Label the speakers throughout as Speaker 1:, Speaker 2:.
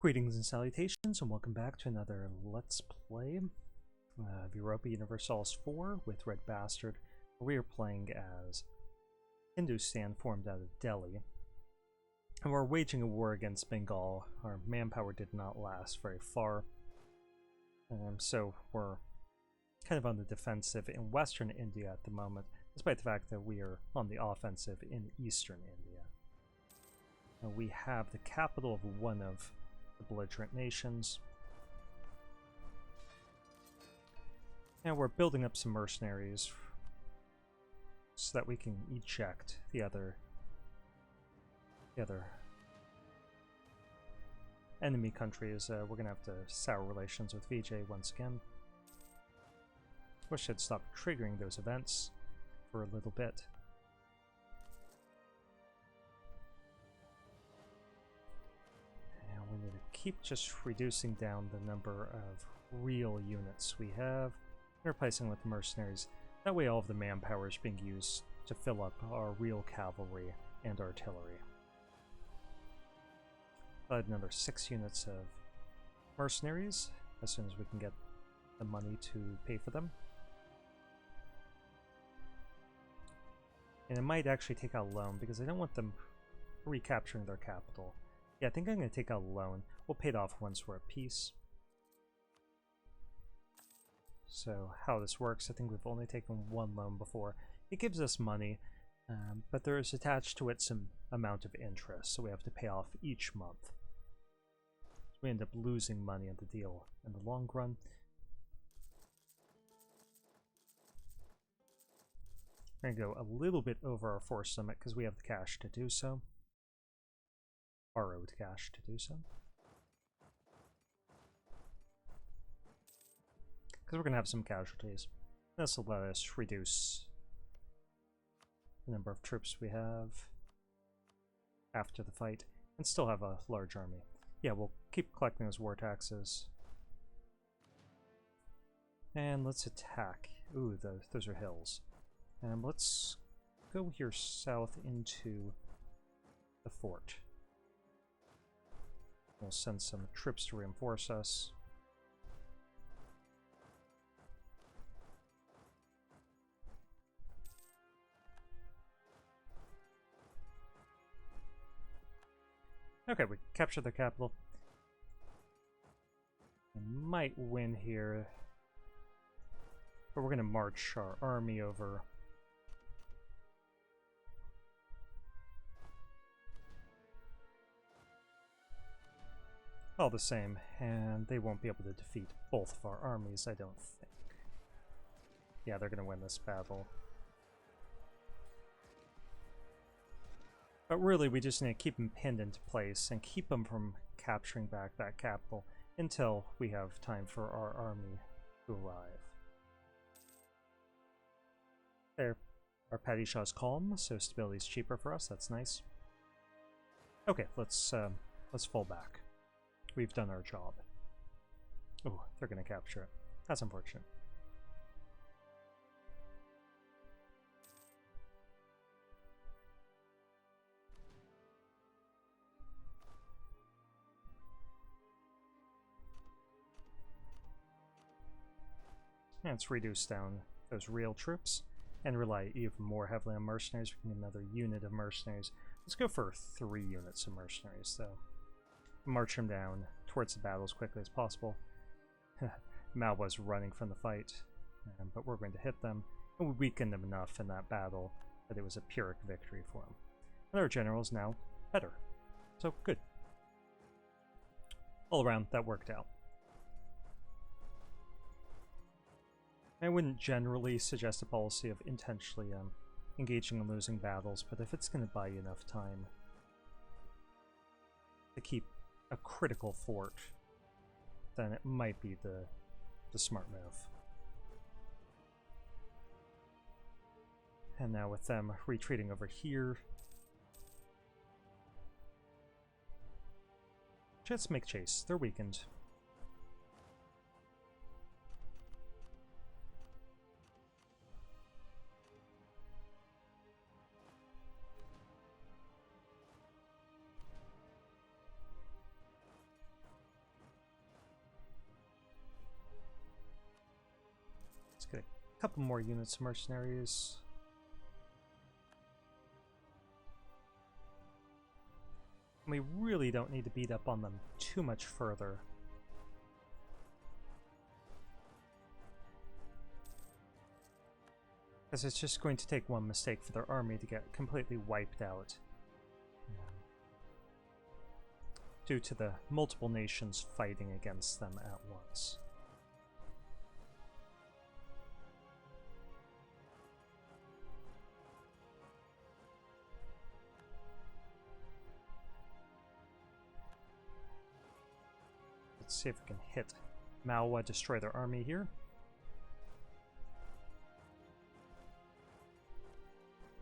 Speaker 1: Greetings and salutations, and welcome back to another Let's Play of Europa Universalis 4 with RedBstrd. We are playing as Hindustan, formed out of Delhi, and we're waging a war against Bengal. Our manpower did not last very far, so we're kind of on the defensive in Western India at the moment, despite the fact that we are on the offensive in Eastern India. Now, we have the capital of one of the belligerent nations, and we're building up some mercenaries so that we can eject the other enemy countries. We're gonna have to sour relations with VJ once again, which should stop triggering those events for a little bit. We need to keep just reducing down the number of real units we have, replacing with mercenaries. That way all of the manpower is being used to fill up our real cavalry and artillery. I'll add another 6 units of mercenaries as soon as we can get the money to pay for them. And I might actually take out a loan because I don't want them recapturing their capital. Yeah, I think I'm going to take out a loan. We'll pay it off once we're at peace. So how this works, I think we've only taken one loan before. It gives us money, but there is attached to it some amount of interest, so we have to pay off each month. So we end up losing money on the deal in the long run. We're going to go a little bit over our force limit because we have the cash to do so. Borrowed cash to do so. Because we're going to have some casualties. This will let us reduce the number of troops we have after the fight, and still have a large army. Yeah, we'll keep collecting those war taxes. And let's attack. Ooh, those are hills. And let's go here south into the fort. We'll send some troops to reinforce us. Okay, we captured the capital. We might win here, but we're going to march our army over. All the same, and they won't be able to defeat both of our armies, I don't think. Yeah, they're going to win this battle. But really, we just need to keep them pinned into place and keep them from capturing back that capital until we have time for our army to arrive. There, our Padishah is calm, so stability is cheaper for us. That's nice. Okay, let's fall back. We've done our job. Oh, they're going to capture it. That's unfortunate. And let's reduce down those real troops and rely even more heavily on mercenaries. We can get another unit of mercenaries. Let's go for 3 units of mercenaries, though. March them down towards the battle as quickly as possible. Mao was running from the fight, but we're going to hit them, and we weakened them enough in that battle that it was a Pyrrhic victory for them. And our general is now better. So, good. All around, that worked out. I wouldn't generally suggest a policy of intentionally engaging and losing battles, but if it's going to buy you enough time to keep a critical fort, then it might be the smart move. And now with them retreating over here, let's make chase. They're weakened. A couple more units of mercenaries. We really don't need to beat up on them too much further. Because it's just going to take one mistake for their army to get completely wiped out. Due to the multiple nations fighting against them at once. Let's see if we can hit Malwa, destroy their army here.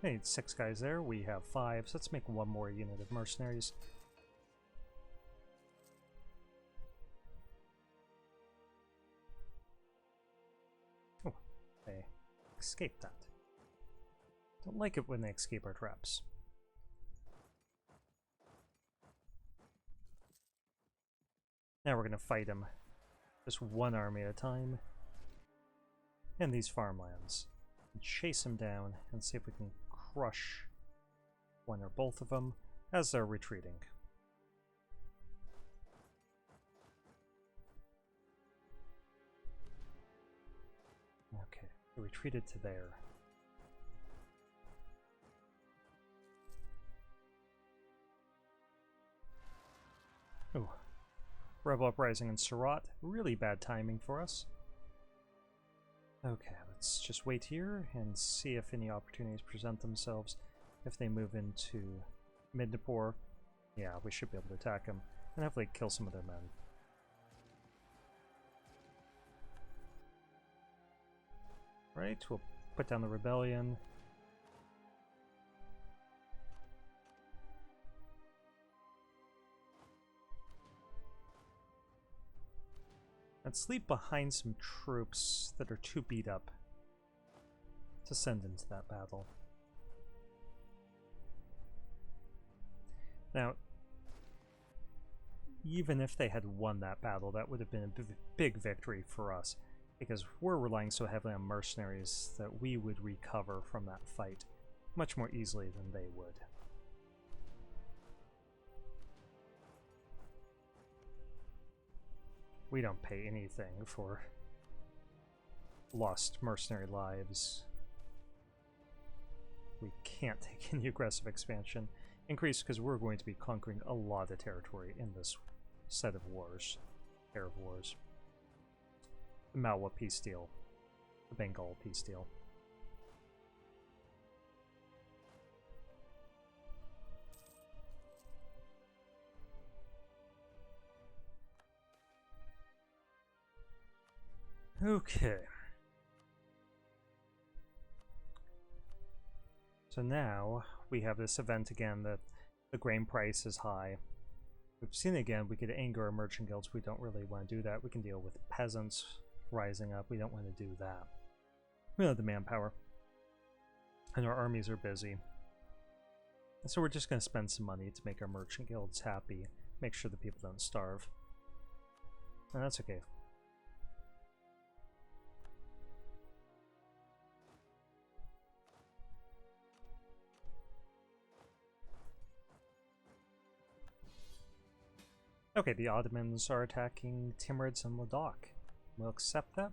Speaker 1: I need 6 guys there, we have 5, so let's make one more unit of mercenaries. Oh, they escaped that. Don't like it when they escape our traps. Now we're going to fight him, just one army at a time, in these farmlands. And chase him down and see if we can crush one or both of them as they're retreating. Okay, they retreated to there. Ooh. Rebel uprising in Surat, really bad timing for us. Okay, let's just wait here and see if any opportunities present themselves. If they move into Midnapore, yeah, we should be able to attack them and hopefully kill some of their men. Right, we'll put down the rebellion. Let's leave behind some troops that are too beat up to send into that battle. Now, even if they had won that battle, that would have been a big victory for us, because we're relying so heavily on mercenaries that we would recover from that fight much more easily than they would. We don't pay anything for lost mercenary lives. We can't take any aggressive expansion increase because we're going to be conquering a lot of territory in this set of wars, pair of wars. The Malwa peace deal, the Bengal peace deal. Okay. So now we have this event again that the grain price is high. We've seen it again, we could anger our merchant guilds. We don't really want to do that. We can deal with peasants rising up. We don't want to do that. We don't have the manpower. And our armies are busy. So we're just going to spend some money to make our merchant guilds happy. Make sure the people don't starve. And that's okay. Okay, the Ottomans are attacking Timurids and Ladakh. We'll accept that,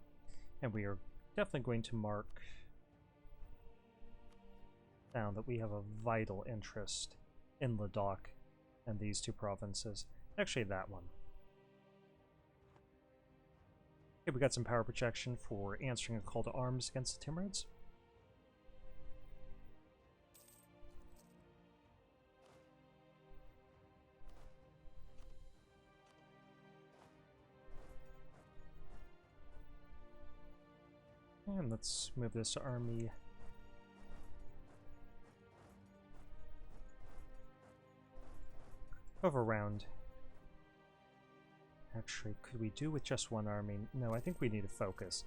Speaker 1: and we are definitely going to mark down that we have a vital interest in Ladakh and these two provinces. Actually, that one. Okay, we got some power projection for answering a call to arms against the Timurids. And let's move this army over around. Actually, could we do with just one army? No, I think we need to focus.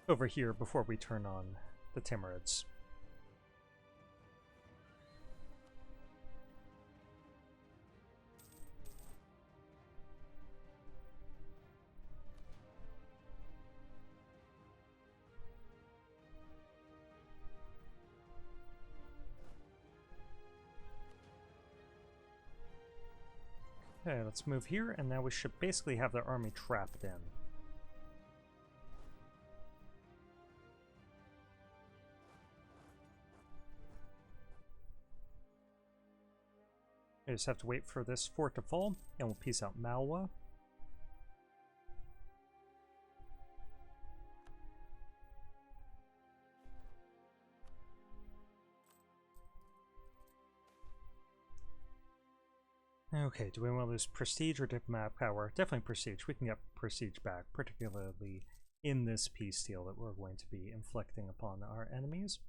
Speaker 1: Over here before we turn on the Timurids. Okay, let's move here, and now we should basically have their army trapped in. I just have to wait for this fort to fall, and we'll peace out Malwa. Okay, do we want to lose prestige or diplomatic power? Definitely prestige. We can get prestige back, particularly in this peace deal that we're going to be inflicting upon our enemies.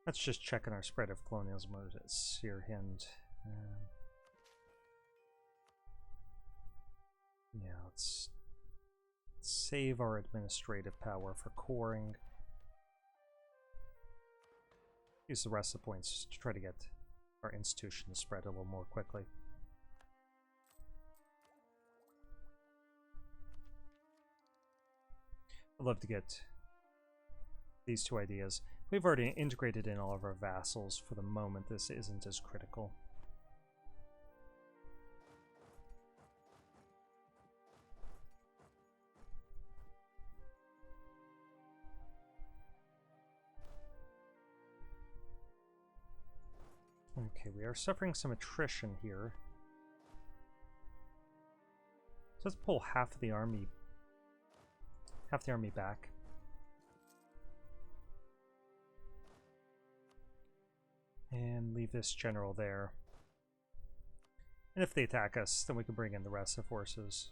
Speaker 1: Let's just check on our spread of colonialism. What is it? Sirhind. Yeah, let's save our administrative power for coring. Use the rest of the points to try to get our institutions spread a little more quickly. I'd love to get these two ideas. We've already integrated in all of our vassals. For the moment, this isn't as critical. Okay, we are suffering some attrition here. So let's pull half the army back. And leave this general there. And if they attack us, then we can bring in the rest of the forces.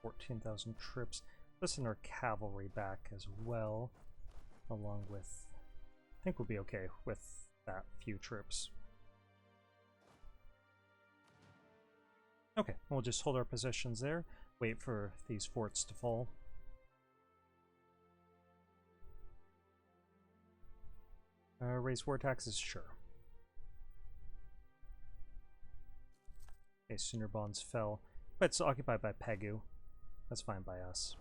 Speaker 1: 14,000 troops. Let's send our cavalry back as well, along with... I think we'll be okay with that few troops. Okay, we'll just hold our positions there, wait for these forts to fall. Raise war taxes? Sure. Okay, Sooner Bonds fell, but it's occupied by Pegu. That's fine by us.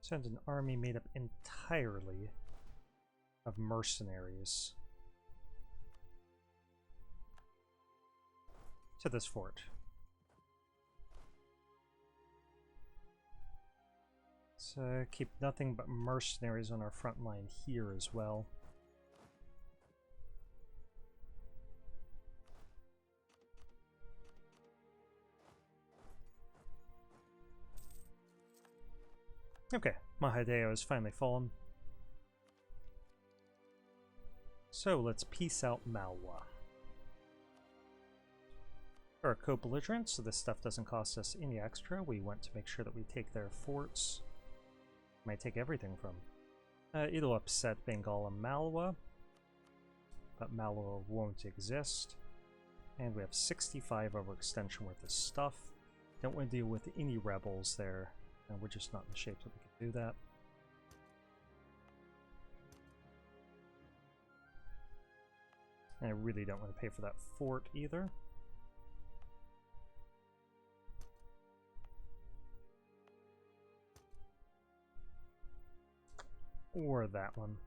Speaker 1: Send an army made up entirely of mercenaries to this fort. So keep nothing but mercenaries on our front line here as well. Okay, Mahadeo has finally fallen. So let's peace out Malwa. We're a co-belligerent, so this stuff doesn't cost us any extra. We want to make sure that we take their forts. Might take everything from. It'll upset Bengal and Malwa, but Malwa won't exist. And we have 65 overextension worth of stuff. Don't want to deal with any rebels there. And we're just not in the shape that we can do that. And I really don't want to pay for that fort either. Or that one.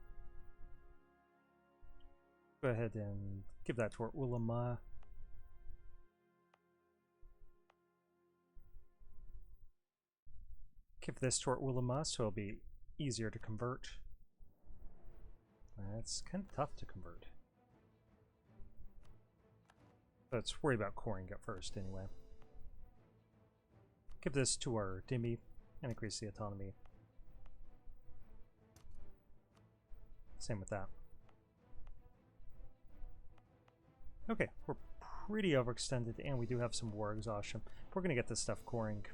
Speaker 1: Go ahead and give that to our Ulama. Give this to our Ulama so it'll be easier to convert. It's kind of tough to convert. Let's worry about coring it first anyway. Give this to our Dhimmi and increase the autonomy. Same with that. Okay, we're pretty overextended and we do have some war exhaustion. We're going to get this stuff coring.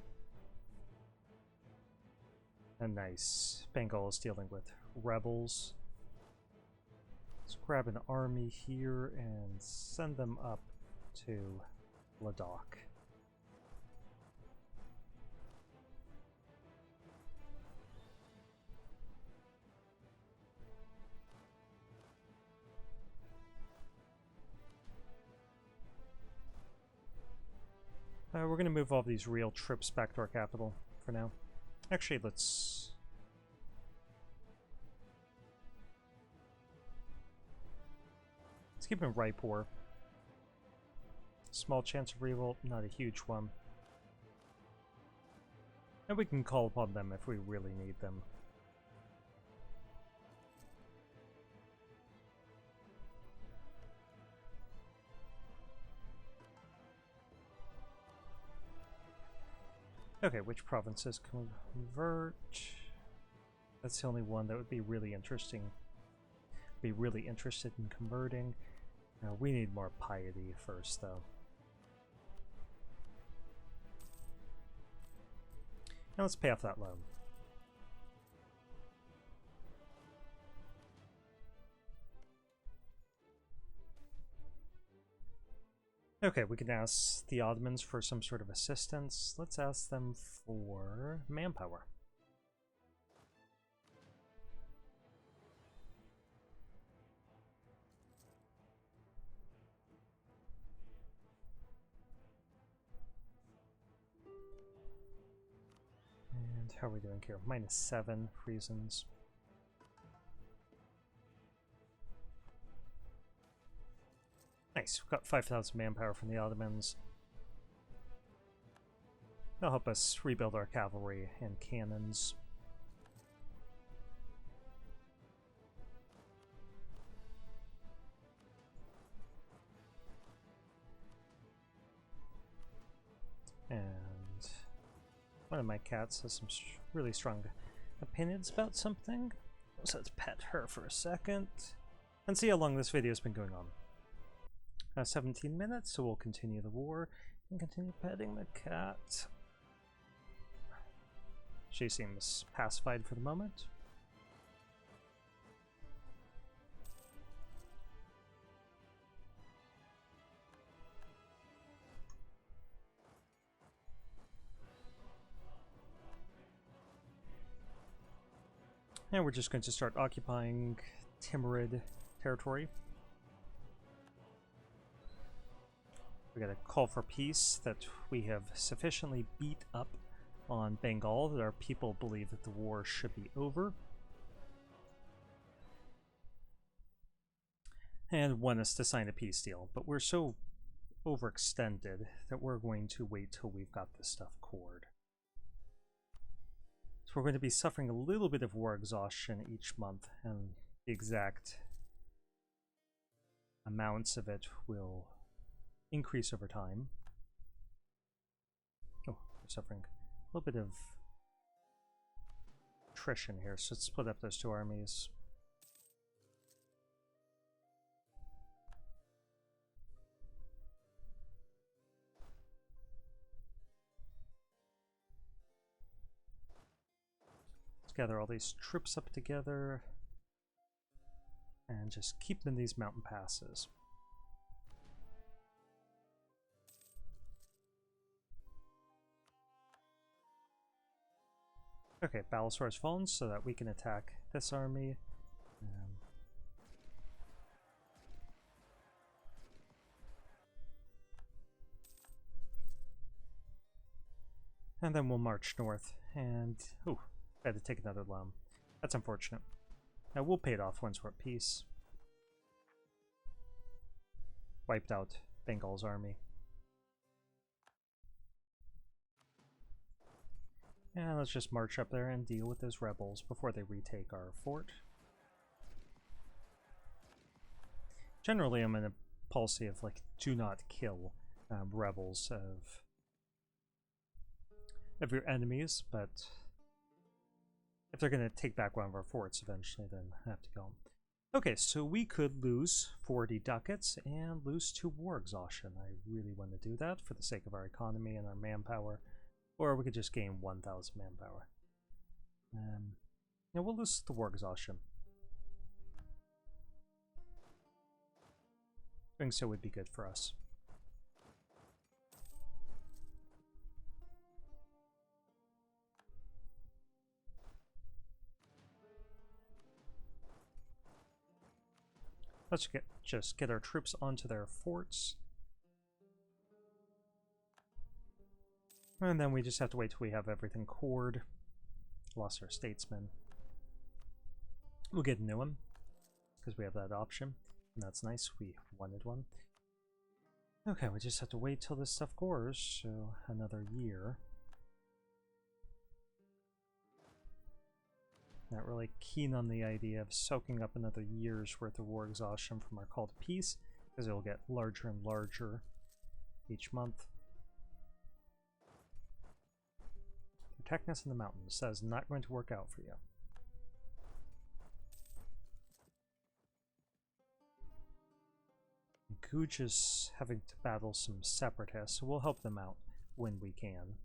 Speaker 1: And nice. Bengal is dealing with rebels. Let's grab an army here and send them up to Ladakh. We're going to move all these real trips back to our capital for now. Actually, let's keep him Raipur. Small chance of revolt, not a huge one. And we can call upon them if we really need them. Okay, which provinces convert? That's the only one that would be really interesting. Be really interested in converting. We need more piety first, though. Now let's pay off that loan. Okay, we can ask the Ottomans for some sort of assistance. Let's ask them for manpower. And how are we doing here? -7 reasons. Nice, we've got 5,000 manpower from the Ottomans. They'll help us rebuild our cavalry and cannons. And one of my cats has some really strong opinions about something. So let's pet her for a second and see how long this video has been going on. 17 minutes, so we'll continue the war and continue petting the cat. She seems pacified for the moment. And we're just going to start occupying Timurid territory. We got a call for peace that we have sufficiently beat up on Bengal that our people believe that the war should be over. And want us to sign a peace deal, but we're so overextended that we're going to wait till we've got this stuff cored. So we're going to be suffering a little bit of war exhaustion each month, and the exact amounts of it will increase over time. Oh, we're suffering a little bit of attrition here, so let's split up those two armies. Let's gather all these troops up together and just keep them in these mountain passes. Okay, Balasore has fallen so that we can attack this army. And then we'll march north and... oh, I had to take another loan. That's unfortunate. Now we'll pay it off once we're at peace. Wiped out Bengal's army. And let's just march up there and deal with those rebels before they retake our fort. Generally, I'm in a policy of, like, do not kill rebels of your enemies, but if they're going to take back one of our forts eventually, then I have to kill them. Okay, so we could lose 40 ducats and lose 2 war exhaustion. I really want to do that for the sake of our economy and our manpower. Or we could just gain 1,000 manpower. Yeah, we'll lose the war exhaustion. Doing so would be good for us. Let's just get our troops onto their forts. And then we just have to wait till we have everything cored. Lost our statesman. We'll get a new one, because we have that option. And that's nice, we wanted one. Okay, we just have to wait till this stuff cores, so another year. Not really keen on the idea of soaking up another year's worth of war exhaustion from our call to peace, because it'll get larger and larger each month. Protecting us in the mountains. That is not going to work out for you. Gooch is having to battle some separatists, so we'll help them out when we can.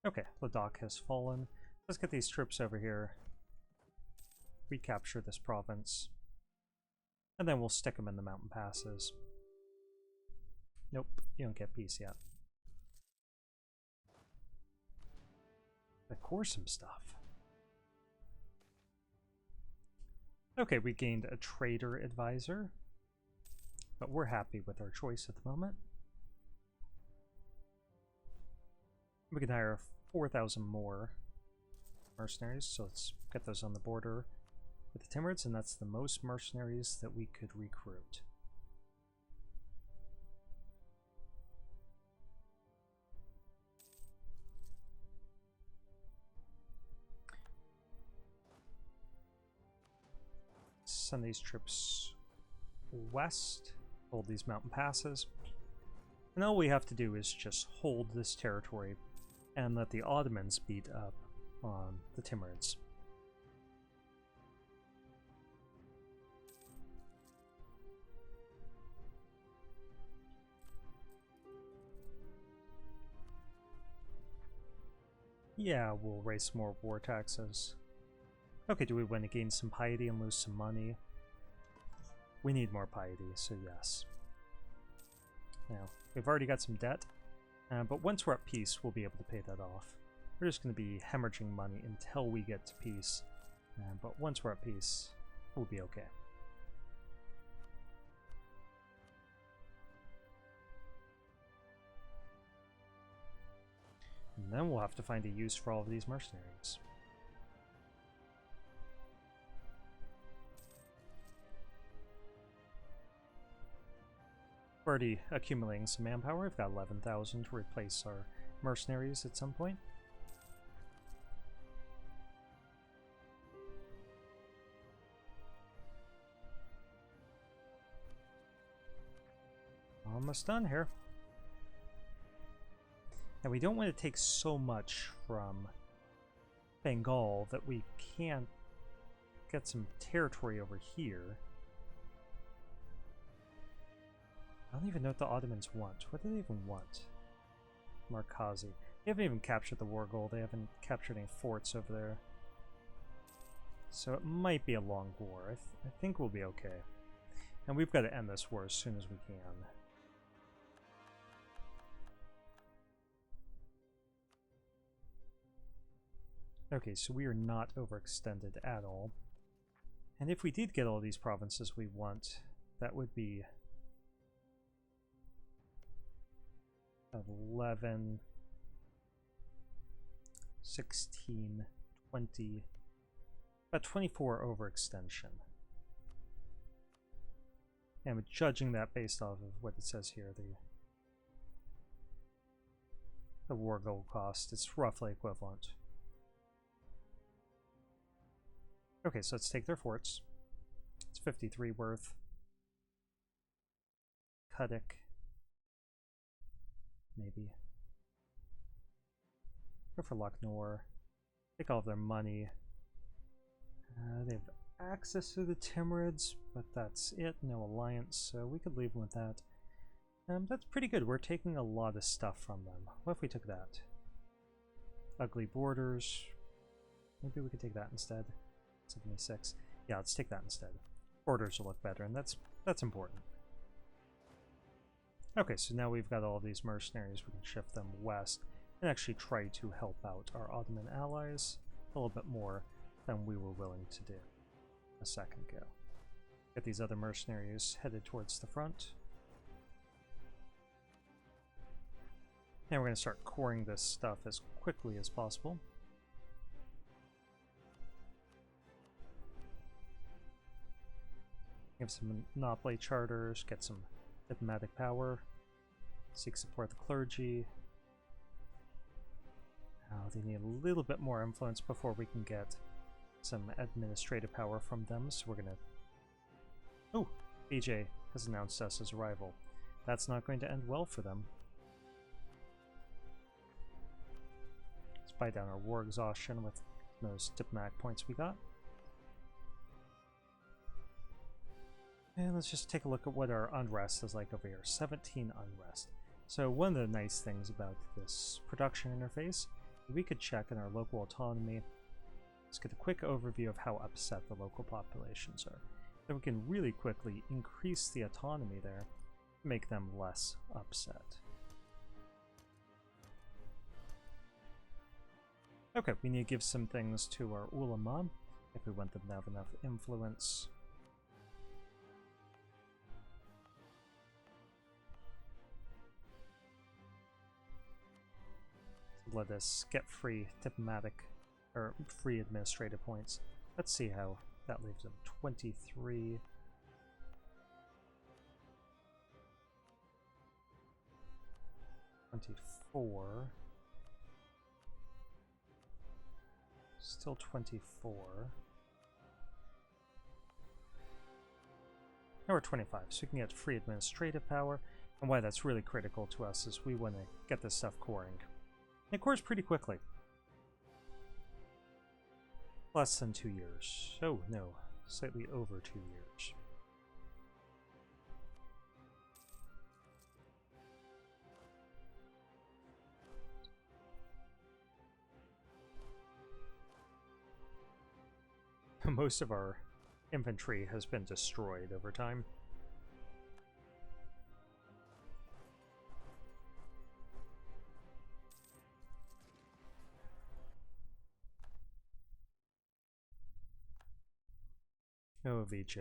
Speaker 1: Okay, Ladakh has fallen. Let's get these troops over here. Recapture this province. And then we'll stick them in the mountain passes. Nope, you don't get peace yet. Of course, some stuff. Okay, we gained a trader advisor. But we're happy with our choice at the moment. We can hire 4,000 more mercenaries, so let's get those on the border with the Timurids, and that's the most mercenaries that we could recruit. Send these troops west, hold these mountain passes, and all we have to do is just hold this territory and let the Ottomans beat up on the Timurids. Yeah, we'll raise some more war taxes. Okay, do we want to gain some piety and lose some money? We need more piety, so yes. Now, we've already got some debt, but once we're at peace, we'll be able to pay that off. We're just going to be hemorrhaging money until we get to peace, but once we're at peace, we'll be okay. And then we'll have to find a use for all of these mercenaries. We're already accumulating some manpower. We've got 11,000 to replace our mercenaries at some point. Almost done here. And we don't want to take so much from Bengal that we can't get some territory over here. I don't even know what the Ottomans want. What do they even want? Markazi. They haven't even captured the war goal. They haven't captured any forts over there. So it might be a long war. I think we'll be okay. And we've got to end this war as soon as we can. Okay, so we are not overextended at all. And if we did get all these provinces we want, that would be 11, 16, 20, about 24 overextension. And judging that based off of what it says here, the war goal cost, it's roughly equivalent. Okay, so let's take their forts. It's 53 worth. Kudik. Maybe. Go for Lucknow. Take all of their money. They have access to the Timurids, but that's it. No alliance, so we could leave them with that. That's pretty good. We're taking a lot of stuff from them. What if we took that? Ugly borders. Maybe we could take that instead. 76. Yeah, let's take that instead. Borders will look better, and that's important. Okay, so now we've got all these mercenaries. We can shift them west. and actually try to help out our Ottoman allies a little bit more than we were willing to do a second ago. Get these other mercenaries headed towards the front. And we're going to start coring this stuff as quickly as possible. Give some monopoly charters, get some diplomatic power, seek support the clergy. They need a little bit more influence before we can get some administrative power from them, so we're gonna... Oh! BJ has announced us as a rival. That's not going to end well for them. Let's buy down our war exhaustion with those diplomatic points we got. And let's just take a look at what our unrest is like over here. 17 unrest. So one of the nice things about this production interface, we could check in our local autonomy. Let's get a quick overview of how upset the local populations are. Then we can really quickly increase the autonomy there, make them less upset. Okay, we need to give some things to our ulama if we want them to have enough influence. Let us get free diplomatic or free administrative points. Let's see how that leaves them. 23. Still 24. Now we're 25, so we can get free administrative power. And why that's really critical to us is we want to get this stuff coring. It cores pretty quickly. Less than 2 years. Oh no, slightly over 2 years. Most of our infantry has been destroyed over time. Oh, VJ.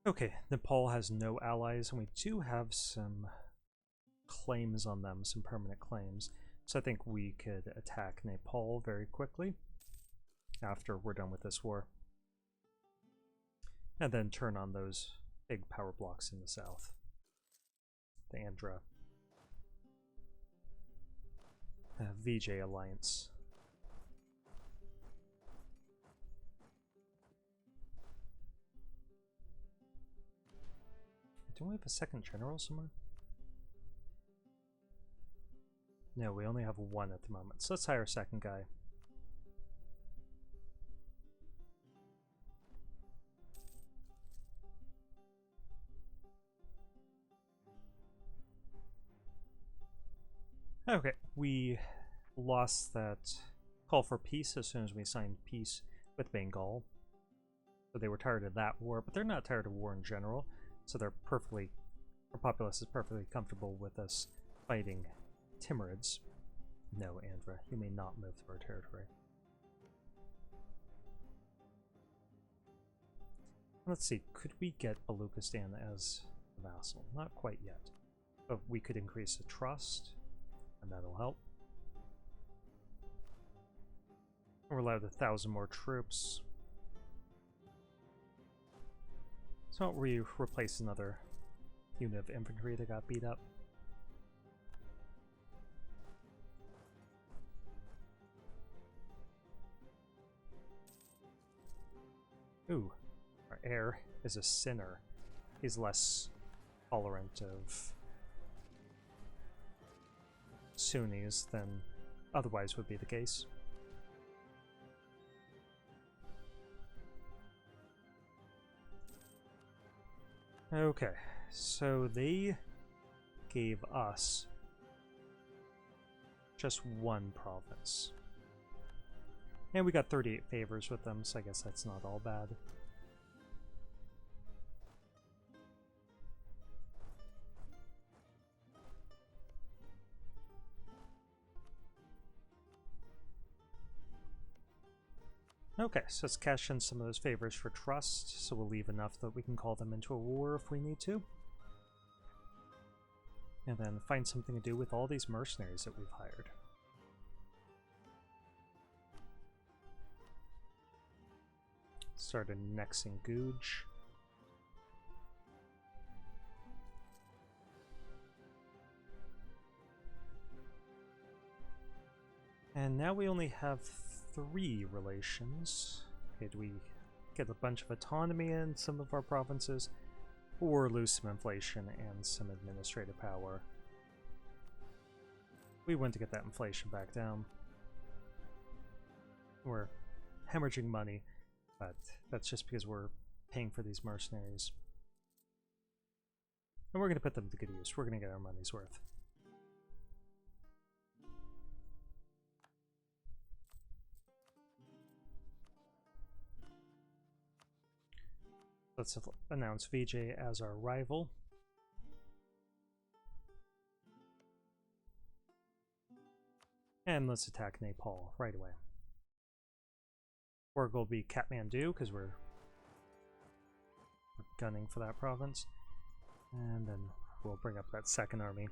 Speaker 1: Okay, Nepal has no allies, and we do have some claims on them, some permanent claims. So I think we could attack Nepal very quickly after we're done with this war. And then turn on those big power blocks in the south. The Andhra. VJ Alliance. Don't we have a second general somewhere? No, we only have one at the moment, so let's hire a second guy. Okay, we lost that call for peace as soon as we signed peace with Bengal. So they were tired of that war, but they're not tired of war in general. So they're perfectly, our populace is perfectly comfortable with us fighting Timurids. No, Andhra, you may not move through our territory. Let's see, could we get Baluchistan as a vassal? Not quite yet. But we could increase the trust, and that'll help. We're allowed 1,000 more troops. So why don't we replace another unit of infantry that got beat up? Ooh, our heir is a sinner. He's less tolerant of Sunnis than otherwise would be the case. Okay, so they gave us just one province. And we got 38 favors with them, so I guess that's not all bad. Okay, so let's cash in some of those favors for trust, so we'll leave enough that we can call them into a war if we need to. And then find something to do with all these mercenaries that we've hired. Start annexing Guj. And now we only have 3 relations. Okay, do we get a bunch of autonomy in some of our provinces, or lose some inflation and some administrative power? We want to get that inflation back down. We're hemorrhaging money, but that's just because we're paying for these mercenaries. And we're going to put them to good use. We're going to get our money's worth. Let's announce Vijay as our rival. And let's attack Nepal right away. Or will be Kathmandu, because we're gunning for that province. And then we'll bring up that second army.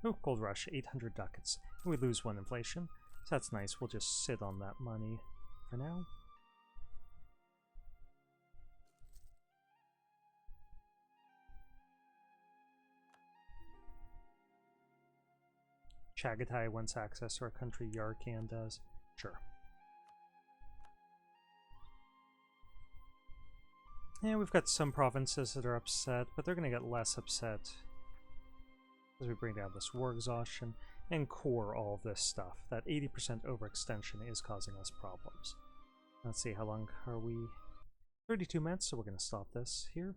Speaker 1: Oh, Gold Rush, 800 ducats. And we lose 1 inflation, so that's nice. We'll just sit on that money for now. Chagatai wants access to our country, Yarkand does. Sure. Yeah, we've got some provinces that are upset, but they're going to get less upset as we bring down this war exhaustion and core all of this stuff. That 80% overextension is causing us problems. Let's see, how long are we? 32 minutes, so we're going to stop this here.